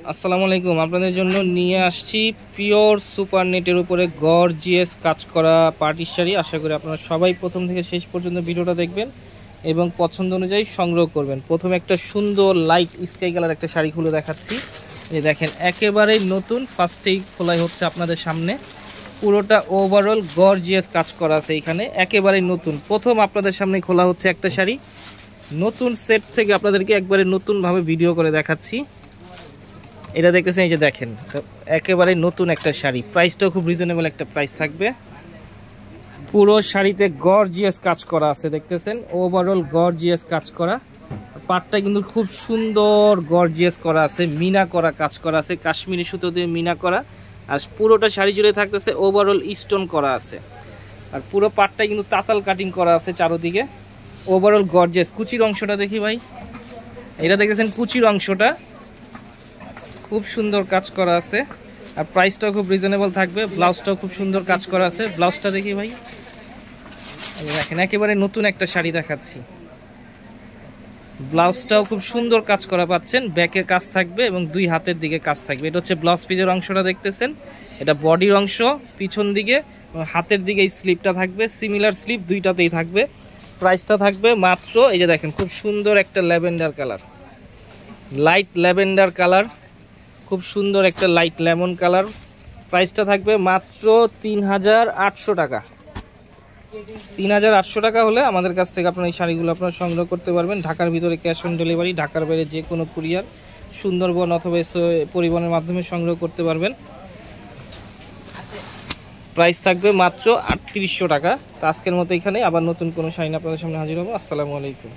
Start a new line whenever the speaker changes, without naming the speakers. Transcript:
আসসালামু আলাইকুম। আপনাদের জন্য নিয়ে আসছি পিওর সুপার নেটের উপরে গর্জিয়াস কাজ করা পার্টি শাড়ি। আশা করি আপনারা সবাই প্রথম থেকে শেষ পর্যন্ত ভিডিওটা দেখবেন এবং পছন্দ অনুযায়ী সংগ্রহ করবেন। প্রথমে একটা সুন্দর লাইট স্কাই কালার একটা শাড়ি খুলে দেখাচ্ছি। এই দেখেন, একেবারেই নতুন, ফার্স্টেই খোলাই হচ্ছে আপনাদের সামনে। পুরোটা ওভারঅল গর্জিয়াস কাজ করা আছে এখানে, একেবারেই নতুন। প্রথম আপনাদের সামনে খোলা হচ্ছে একটা শাড়ি, নতুন সেট থেকে আপনাদেরকে একবারে নতুনভাবে ভিডিও করে দেখাচ্ছি। এটা দেখতেছেন, এই যে দেখেন, একেবারে নতুন একটা শাড়ি। প্রাইসটাও খুব রিজনেবল একটা প্রাইস থাকবে। পুরো শাড়িতে গর্জিয়াস কাজ করা আছে, দেখতেছেন ওভারঅল গর্জিয়াস কাজ করা। পাটটা কিন্তু খুব সুন্দর গর্জিয়াস করা আছে, মিনা করা কাজ করা আছে, কাশ্মীরি সুতো দিয়ে মিনা করা। আর পুরোটা শাড়ি জুড়ে থাকতেছে ওভারঅল স্টোন করা আছে। আর পুরো পাটটাই কিন্তু তাতাল কাটিং করা আছে চারোদিকে, ওভারঅল গর্জিয়াস। কুচির অংশটা দেখি ভাই, এটা দেখতেছেন কুচির অংশটা খুব সুন্দর কাজ করা আছে। আর প্রাইসটাও খুব রিজনেবল থাকবে। ব্লাউজটাও খুব সুন্দর কাজ করা আছে। ব্লাউজটা দেখি ভাই, দেখেন একেবারে নতুন একটা শাড়ি দেখাচ্ছি। ব্লাউজটাও খুব সুন্দর কাজ করা পাচ্ছেন, ব্যাকের কাজ থাকবে এবং দুই হাতের দিকে কাজ থাকবে। এটা হচ্ছে ব্লাউজ পিসের অংশটা দেখতেছেন, এটা বডির অংশ পিছন দিকে, হাতের দিকে এই স্লিপটা থাকবে, সিমিলার স্লিপ দুইটাতেই থাকবে। প্রাইসটা থাকবে মাত্র, এই যে দেখেন খুব সুন্দর একটা lavender colour, light lavender colour, খুব সুন্দর একটা লাইট লেমন কালার। প্রাইসটা থাকবে মাত্র ৩,৮০০ টাকা। ৩,৮০০ টাকা হলে আমাদের কাছ থেকে আপনার এই শাড়িগুলো আপনারা সংগ্রহ করতে পারবেন। ঢাকার ভিতরে ক্যাশ অন ডেলিভারি, ঢাকার বাইরে যে কোনো কুরিয়ার, সুন্দরবন অথবা পরিবহনের মাধ্যমে সংগ্রহ করতে পারবেন। প্রাইস থাকবে মাত্র ৩৮০০ টাকা। তো আজকের মতো এখানে আবার নতুন কোনো শাড়ি আপনাদের সামনে হাজির হবো। আসসালামু আলাইকুম।